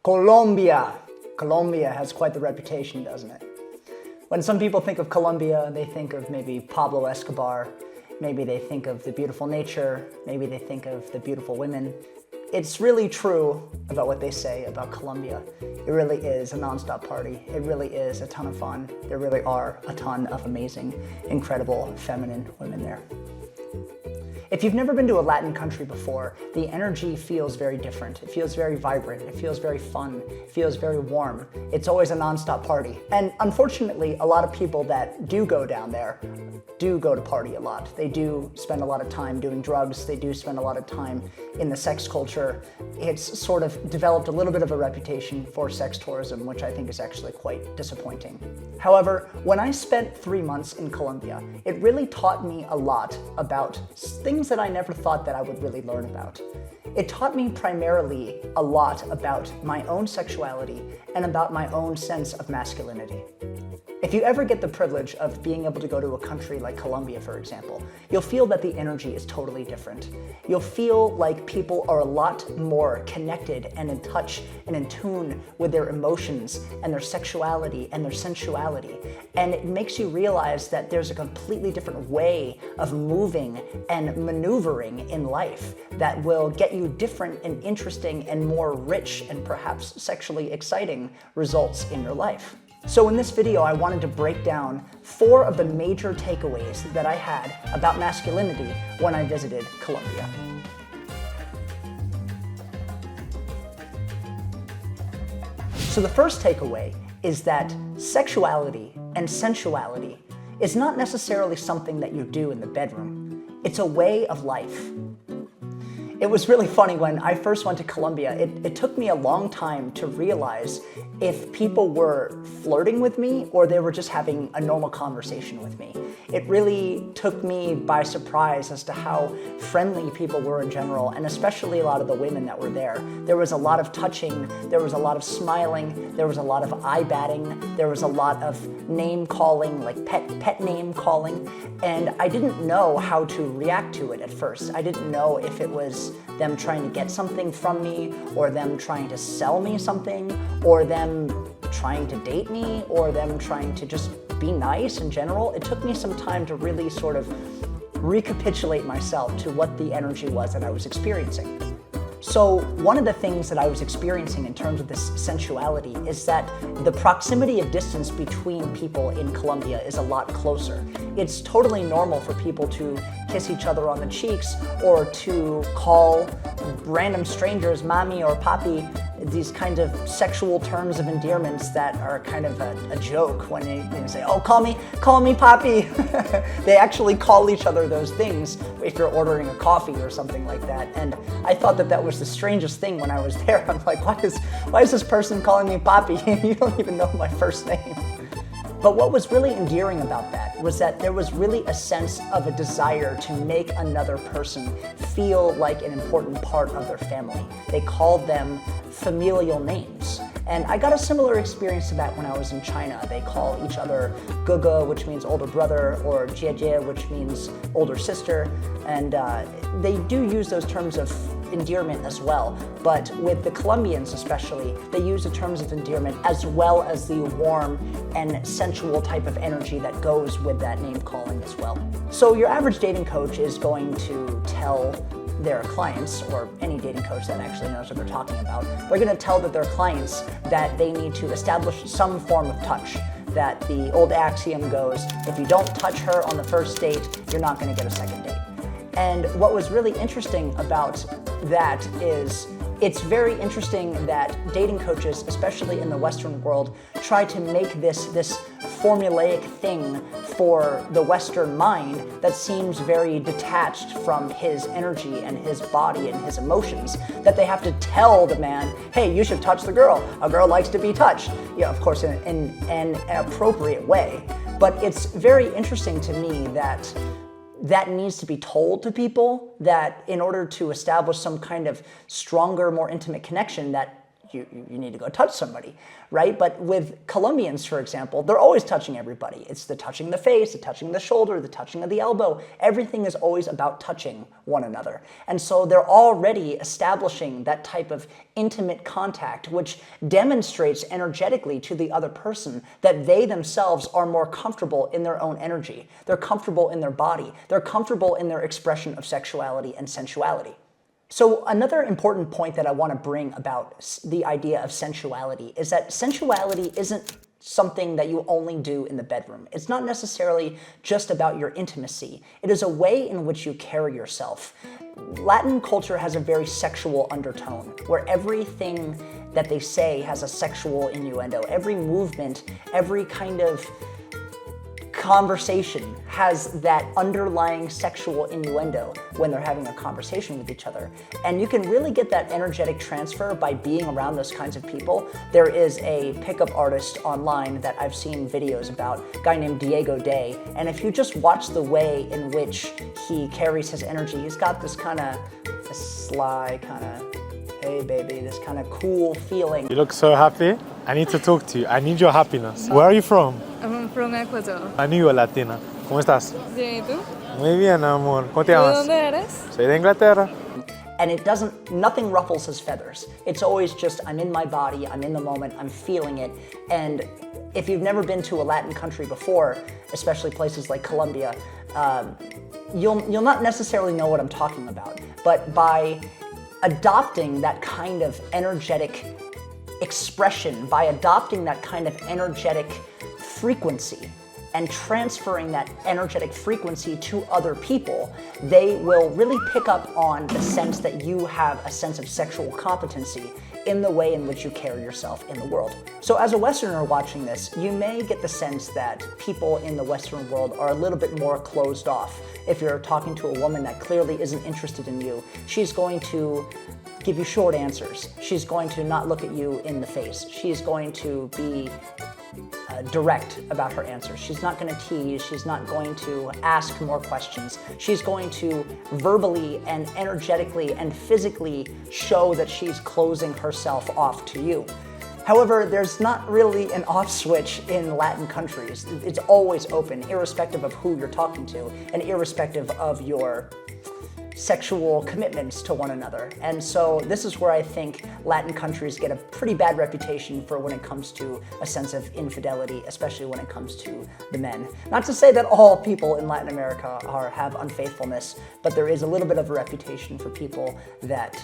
Colombia. Colombia has quite the reputation, doesn't it? When some people think of Colombia, they think of maybe Pablo Escobar, maybe they think of the beautiful nature, maybe they think of the beautiful women. It's really true about what they say about Colombia. It really is a non-stop party. It really is a ton of fun. There really are a ton of amazing, incredible, feminine women there. If you've never been to a Latin country before, the energy feels very different. It feels very vibrant. It feels very fun. It feels very warm. It's always a non-stop party. And unfortunately, a lot of people that do go down there do go to party a lot. They do spend a lot of time doing drugs. They do spend a lot of time in the sex culture. It's sort of developed a little bit of a reputation for sex tourism, which I think is actually quite disappointing. However, when I spent 3 months in Colombia, it really taught me a lot about things that I never thought that I would really learn about. It taught me primarily a lot about my own sexuality and about my own sense of masculinity. If you ever get the privilege of being able to go to a country like Colombia, for example, you'll feel that the energy is totally different. You'll feel like people are a lot more connected and in touch and in tune with their emotions and their sexuality and their sensuality. And it makes you realize that there's a completely different way of moving and maneuvering in life that will get you different and interesting and more rich and perhaps sexually exciting results in your life. So in this video, I wanted to break down 4 of the major takeaways that I had about masculinity when I visited Colombia. So the first takeaway is that sexuality and sensuality is not necessarily something that you do in the bedroom. It's a way of life. It was really funny when I first went to Colombia. It took me a long time to realize if people were flirting with me or they were just having a normal conversation with me. It really took me by surprise as to how friendly people were in general, and especially a lot of the women that were there. There was a lot of touching, there was a lot of smiling, there was a lot of eye batting, there was a lot of name calling, like pet name calling, and I didn't know how to react to it at first. I didn't know if it was them trying to get something from me, or them trying to sell me something, or them trying to date me, or them trying to just be nice in general. It took me some time to really sort of recapitulate myself to what the energy was that I was experiencing. So one of the things that I was experiencing in terms of this sensuality is that the proximity of distance between people in Colombia is a lot closer. It's totally normal for people to kiss each other on the cheeks or to call random strangers mommy or papi, these kind of sexual terms of endearments that are kind of a joke when they say, oh, call me papi. They actually call each other those things if you're ordering a coffee or something like that. And I thought that that was the strangest thing when I was there. I'm like, why is this person calling me papi? You don't even know my first name. But what was really endearing about that was that there was really a sense of a desire to make another person feel like an important part of their family. They called them familial names. And I got a similar experience to that when I was in China. They call each other Gugu, which means older brother, or Jiejie, which means older sister. And they do use those terms of endearment as well. But with the Colombians especially, they use the terms of endearment as well as the warm and sensual type of energy that goes with that name calling as well. So your average dating coach is going to tell their clients, or any dating coach that actually knows what they're talking about, they're going to tell their clients that they need to establish some form of touch. That the old axiom goes, if you don't touch her on the first date, you're not going to get a second date. And what was really interesting about that is it's very interesting that dating coaches, especially in the Western world, try to make this formulaic thing for the Western mind that seems very detached from his energy and his body and his emotions, that they have to tell the man, hey, you should touch the girl. A girl likes to be touched. Yeah, of course, in an appropriate way. But it's very interesting to me that needs to be told to people, that in order to establish some kind of stronger, more intimate connection, that you need to go touch somebody, right? But with Colombians, for example, they're always touching everybody. It's the touching the face, the touching the shoulder, the touching of the elbow. Everything is always about touching one another. And so they're already establishing that type of intimate contact, which demonstrates energetically to the other person that they themselves are more comfortable in their own energy. They're comfortable in their body. They're comfortable in their expression of sexuality and sensuality. So another important point that I want to bring about the idea of sensuality is that sensuality isn't something that you only do in the bedroom. It's not necessarily just about your intimacy. It is a way in which you carry yourself. Latin culture has a very sexual undertone, where everything that they say has a sexual innuendo. Every movement, every kind of conversation has that underlying sexual innuendo when they're having a conversation with each other. And you can really get that energetic transfer by being around those kinds of people. There is a pickup artist online that I've seen videos about, a guy named Diego Day, and if you just watch the way in which he carries his energy, he's got this kind of sly kind of, hey baby, this kind of cool feeling. You look so happy. I need to talk to you. I need your happiness. Where are you from? I'm from Ecuador. I knew you were Latina. ¿Cómo estás? Bien, ¿y tú? Muy bien, amor. ¿Cómo te ¿De llamas? dónde eres? Soy de Inglaterra. And it doesn't, nothing ruffles his feathers. It's always just, I'm in my body, I'm in the moment, I'm feeling it. And if you've never been to a Latin country before, especially places like Colombia, you'll not necessarily know what I'm talking about. But by adopting that kind of energetic expression, by adopting that kind of energetic frequency and transferring that energetic frequency to other people, they will really pick up on the sense that you have a sense of sexual competency in the way in which you carry yourself in the world. So as a Westerner watching this, you may get the sense that people in the Western world are a little bit more closed off. If you're talking to a woman that clearly isn't interested in you, she's going to give you short answers. She's going to not look at you in the face. She's going to be direct about her answers. She's not going to tease. She's not going to ask more questions. She's going to verbally and energetically and physically show that she's closing herself off to you. However, there's not really an off switch in Latin countries. It's always open, irrespective of who you're talking to and irrespective of your sexual commitments to one another. And so this is where I think Latin countries get a pretty bad reputation for when it comes to a sense of infidelity, especially when it comes to the men. Not to say that all people in Latin America have unfaithfulness, but there is a little bit of a reputation for people that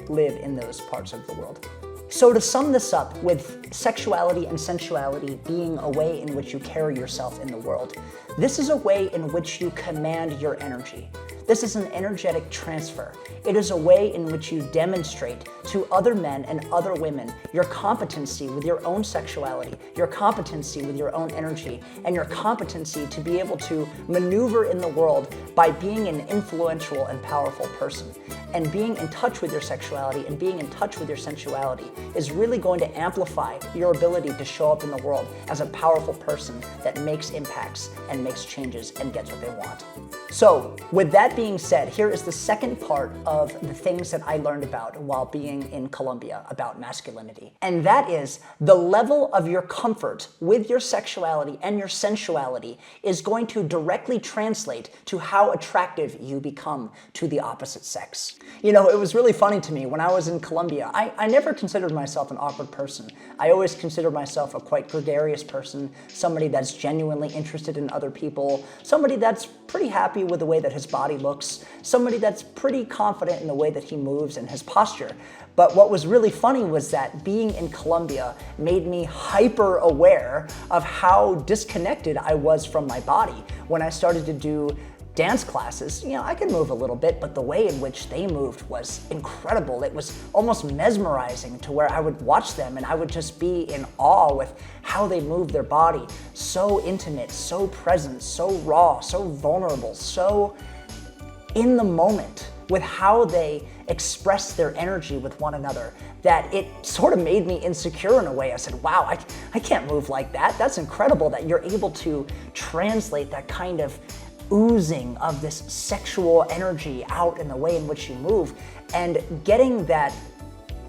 live in those parts of the world. So to sum this up, with sexuality and sensuality being a way in which you carry yourself in the world, this is a way in which you command your energy. This is an energetic transfer. It is a way in which you demonstrate to other men and other women your competency with your own sexuality, your competency with your own energy, and your competency to be able to maneuver in the world by being an influential and powerful person. And being in touch with your sexuality and being in touch with your sensuality is really going to amplify your ability to show up in the world as a powerful person that makes impacts and makes changes and gets what they want. So, with that being said, here is the second part of the things that I learned about while being in Colombia about masculinity. And that is the level of your comfort with your sexuality and your sensuality is going to directly translate to how attractive you become to the opposite sex. You know, it was really funny to me when I was in Colombia. I never considered myself an awkward person. I always considered myself a quite gregarious person, somebody that's genuinely interested in other people, somebody that's pretty happy with the way that his body looks, somebody that's pretty confident in the way that he moves and his posture. But what was really funny was that being in Colombia made me hyper aware of how disconnected I was from my body. When I started to do dance classes, you know, I could move a little bit, but the way in which they moved was incredible. It was almost mesmerizing to where I would watch them and I would just be in awe with how they moved their body. So intimate, so present, so raw, so vulnerable, so in the moment with how they express their energy with one another, that it sort of made me insecure in a way. I said, wow, I can't move like that. That's incredible that you're able to translate that kind of oozing of this sexual energy out in the way in which you move, and getting that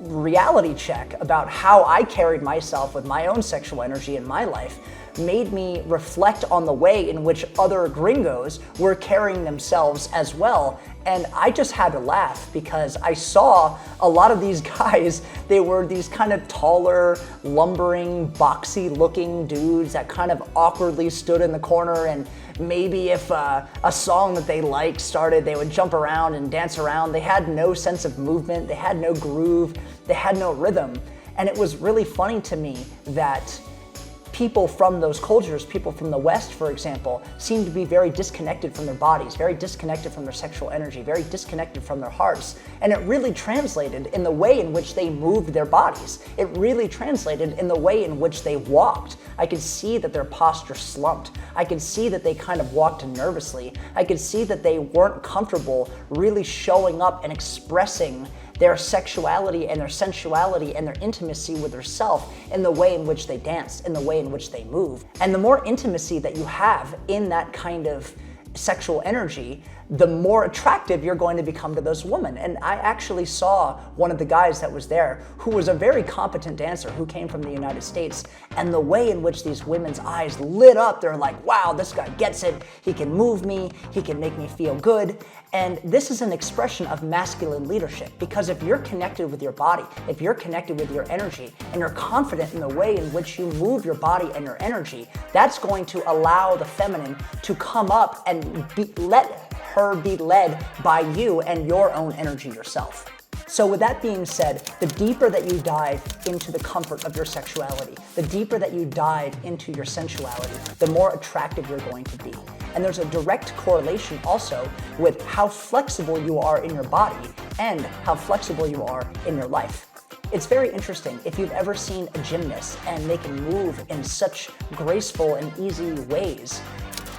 reality check about how I carried myself with my own sexual energy in my life made me reflect on the way in which other gringos were carrying themselves as well. And I just had to laugh because I saw a lot of these guys, they were these kind of taller, lumbering, boxy looking dudes that kind of awkwardly stood in the corner, and maybe if a song that they liked started, they would jump around and dance around. They had no sense of movement, they had no groove, they had no rhythm. And it was really funny to me that people from those cultures, people from the West, for example, seem to be very disconnected from their bodies, very disconnected from their sexual energy, very disconnected from their hearts. And it really translated in the way in which they moved their bodies. It really translated in the way in which they walked. I could see that their posture slumped. I could see that they kind of walked nervously. I could see that they weren't comfortable really showing up and expressing their sexuality and their sensuality and their intimacy with their self in the way in which they dance, in the way in which they move. And the more intimacy that you have in that kind of sexual energy, the more attractive you're going to become to those women. And I actually saw one of the guys that was there who was a very competent dancer who came from the United States, and the way in which these women's eyes lit up, they're like, wow, this guy gets it, he can move me, he can make me feel good. And this is an expression of masculine leadership, because if you're connected with your body, if you're connected with your energy, and you're confident in the way in which you move your body and your energy, that's going to allow the feminine to come up and let her be led by you and your own energy yourself. So with that being said, the deeper that you dive into the comfort of your sexuality, the deeper that you dive into your sensuality, the more attractive you're going to be. And there's a direct correlation also with how flexible you are in your body and how flexible you are in your life. It's very interesting if you've ever seen a gymnast and they can move in such graceful and easy ways.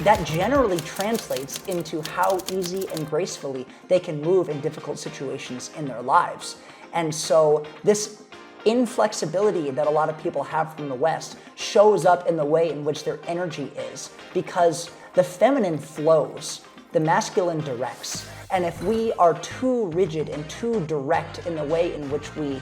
That generally translates into how easy and gracefully they can move in difficult situations in their lives. And so this inflexibility that a lot of people have from the West shows up in the way in which their energy is, because the feminine flows, the masculine directs. And if we are too rigid and too direct in the way in which we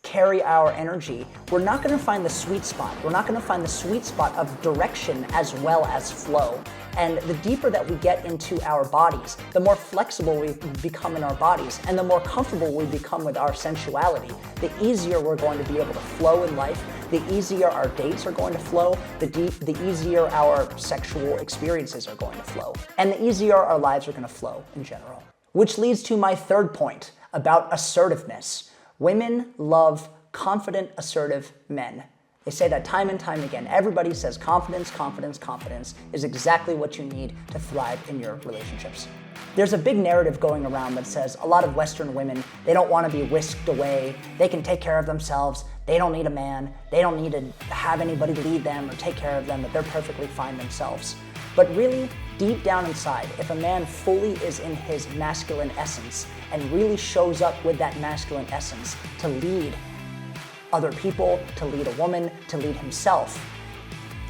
carry our energy, we're not going to find the sweet spot. We're not going to find the sweet spot of direction as well as flow. And the deeper that we get into our bodies, the more flexible we become in our bodies, and the more comfortable we become with our sensuality, the easier we're going to be able to flow in life, the easier our dates are going to flow, the easier our sexual experiences are going to flow, and the easier our lives are going to flow in general. Which leads to my third point about assertiveness. Women love confident, assertive men. They say that time and time again. Everybody says confidence, confidence, confidence is exactly what you need to thrive in your relationships. There's a big narrative going around that says a lot of Western women, they don't want to be whisked away. They can take care of themselves. They don't need a man. They don't need to have anybody lead them or take care of them, that they're perfectly fine themselves. But really, deep down inside, if a man fully is in his masculine essence and really shows up with that masculine essence to lead other people, to lead a woman, to lead himself,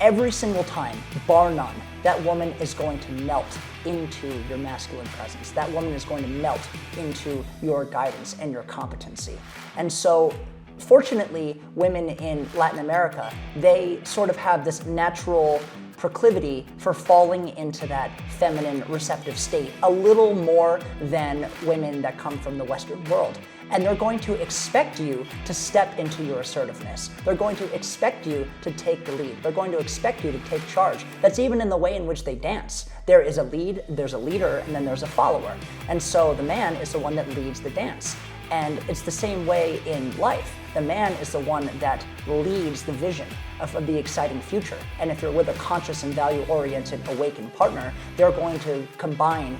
every single time, bar none, that woman is going to melt into your masculine presence. That woman is going to melt into your guidance and your competency. And so, fortunately, women in Latin America, they sort of have this natural proclivity for falling into that feminine receptive state a little more than women that come from the Western world. And they're going to expect you to step into your assertiveness. They're going to expect you to take the lead. They're going to expect you to take charge. That's even in the way in which they dance. There is a lead, there's a leader, and then there's a follower. And so the man is the one that leads the dance. And it's the same way in life. The man is the one that leads the vision of the exciting future. And if you're with a conscious and value-oriented, awakened partner, they're going to combine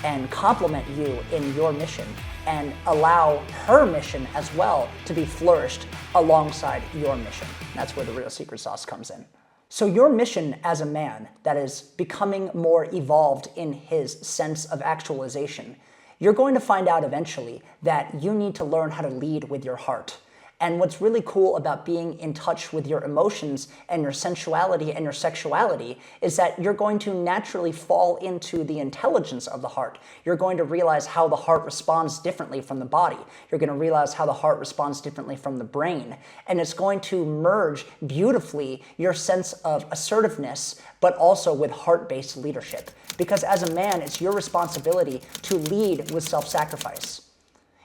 and complement you in your mission and allow her mission as well to be flourished alongside your mission. That's where the real secret sauce comes in. So your mission as a man that is becoming more evolved in his sense of actualization, you're going to find out eventually that you need to learn how to lead with your heart. And what's really cool about being in touch with your emotions and your sensuality and your sexuality is that you're going to naturally fall into the intelligence of the heart. You're going to realize how the heart responds differently from the body. You're going to realize how the heart responds differently from the brain. And it's going to merge beautifully your sense of assertiveness, but also with heart-based leadership. Because as a man, it's your responsibility to lead with self-sacrifice.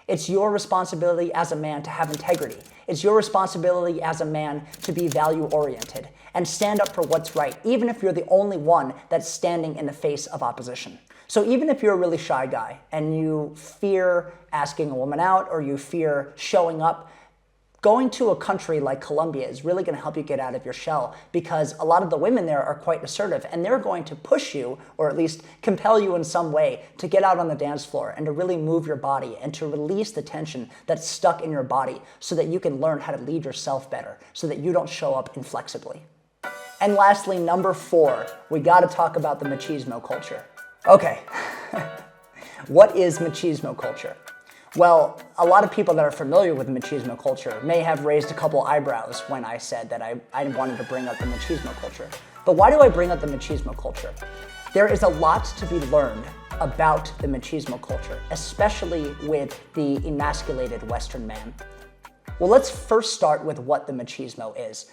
It's your responsibility as a man to have integrity. It's your responsibility as a man to be value-oriented and stand up for what's right, even if you're the only one that's standing in the face of opposition. So even if you're a really shy guy and you fear asking a woman out or you fear showing up, going to a country like Colombia is really going to help you get out of your shell, because a lot of the women there are quite assertive and they're going to push you, or at least compel you in some way, to get out on the dance floor and to really move your body and to release the tension that's stuck in your body so that you can learn how to lead yourself better, so that you don't show up inflexibly. And lastly, number 4, we got to talk about the machismo culture. Okay, what is machismo culture? Well, a lot of people that are familiar with machismo culture may have raised a couple eyebrows when I said that I wanted to bring up the machismo culture. But why do I bring up the machismo culture? There is a lot to be learned about the machismo culture, especially with the emasculated Western man. Well, let's first start with what the machismo is.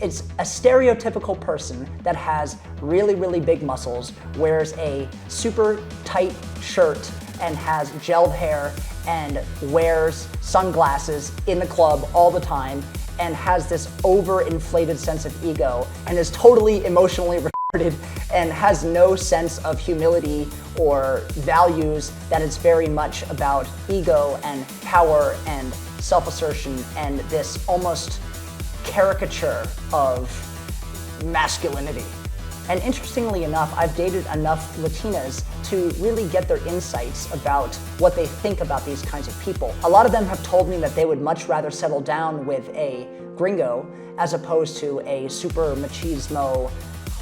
It's a stereotypical person that has really, really big muscles, wears a super tight shirt, and has gelled hair and wears sunglasses in the club all the time and has this overinflated sense of ego and is totally emotionally retarded and has no sense of humility or values, that it's very much about ego and power and self-assertion and this almost caricature of masculinity. And interestingly enough, I've dated enough Latinas to really get their insights about what they think about these kinds of people. A lot of them have told me that they would much rather settle down with a gringo as opposed to a super machismo,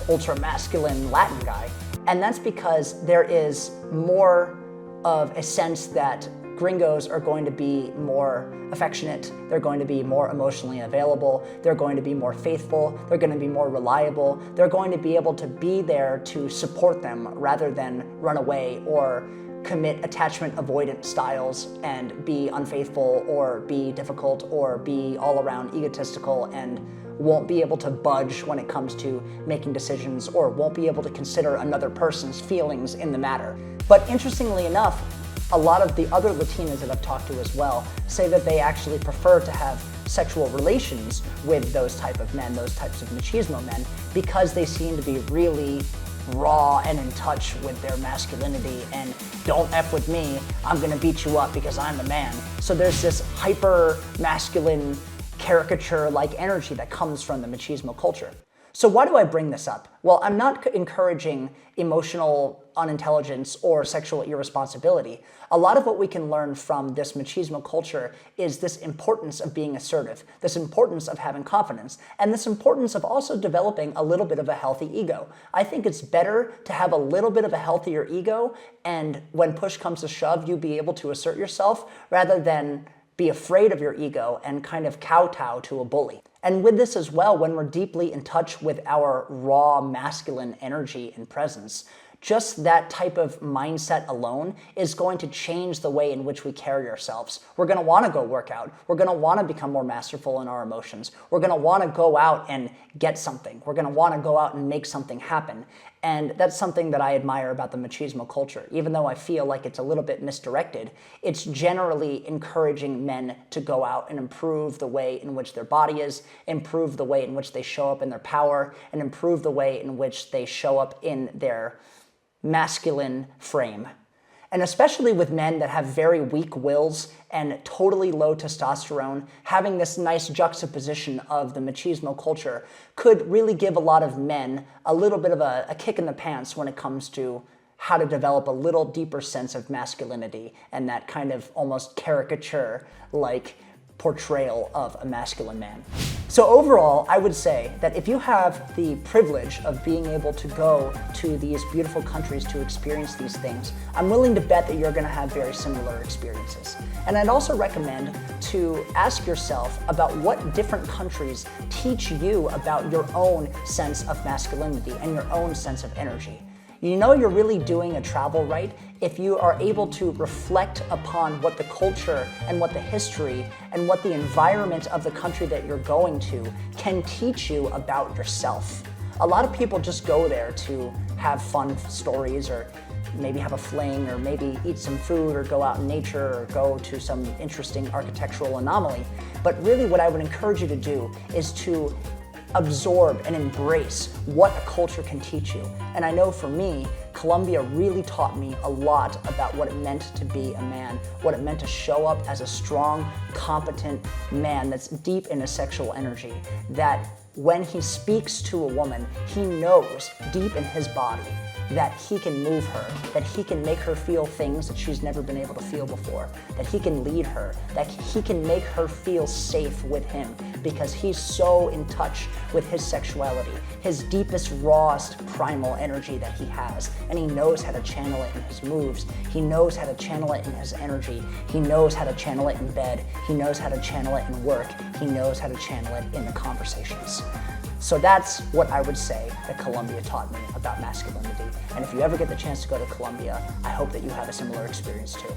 ultra masculine Latin guy. And that's because there is more of a sense that gringos are going to be more affectionate, they're going to be more emotionally available, they're going to be more faithful, they're going to be more reliable, they're going to be able to be there to support them rather than run away or commit attachment avoidant styles and be unfaithful or be difficult or be all around egotistical and won't be able to budge when it comes to making decisions or won't be able to consider another person's feelings in the matter. But interestingly enough, a lot of the other Latinas that I've talked to as well say that they actually prefer to have sexual relations with those type of men, those types of machismo men, because they seem to be really raw and in touch with their masculinity and don't F with me, I'm gonna beat you up because I'm the man. So there's this hyper masculine caricature-like energy that comes from the machismo culture. So why do I bring this up? Well, I'm not encouraging emotional unintelligence or sexual irresponsibility. A lot of what we can learn from this machismo culture is this importance of being assertive, this importance of having confidence, and this importance of also developing a little bit of a healthy ego. I think it's better to have a little bit of a healthier ego, and when push comes to shove, you be able to assert yourself rather than be afraid of your ego and kind of kowtow to a bully. And with this as well, when we're deeply in touch with our raw masculine energy and presence, just that type of mindset alone is going to change the way in which we carry ourselves. We're going to want to go work out. We're going to want to become more masterful in our emotions. We're going to want to go out and get something. We're going to want to go out and make something happen. And that's something that I admire about the machismo culture. Even though I feel like it's a little bit misdirected, it's generally encouraging men to go out and improve the way in which their body is, improve the way in which they show up in their power, and improve the way in which they show up in their masculine frame. And especially with men that have very weak wills and totally low testosterone, having this nice juxtaposition of the machismo culture could really give a lot of men a little bit of a kick in the pants when it comes to how to develop a little deeper sense of masculinity and that kind of almost caricature-like portrayal of a masculine man. So overall, I would say that if you have the privilege of being able to go to these beautiful countries to experience these things, I'm willing to bet that you're going to have very similar experiences. And I'd also recommend to ask yourself about what different countries teach you about your own sense of masculinity and your own sense of energy. You know you're really doing a travel right if you are able to reflect upon what the culture and what the history and what the environment of the country that you're going to can teach you about yourself. A lot of people just go there to have fun stories or maybe have a fling or maybe eat some food or go out in nature or go to some interesting architectural anomaly. But really what I would encourage you to do is to absorb and embrace what a culture can teach you. And I know for me, Colombia really taught me a lot about what it meant to be a man, what it meant to show up as a strong, competent man that's deep in his sexual energy, that when he speaks to a woman, he knows deep in his body that he can move her, that he can make her feel things that she's never been able to feel before, that he can lead her, that he can make her feel safe with him because he's so in touch with his sexuality, his deepest, rawest, primal energy that he has, and he knows how to channel it in his moves, he knows how to channel it in his energy, he knows how to channel it in bed, he knows how to channel it in work, he knows how to channel it in the conversations. So that's what I would say that Colombia taught me about masculinity. And if you ever get the chance to go to Colombia, I hope that you have a similar experience too.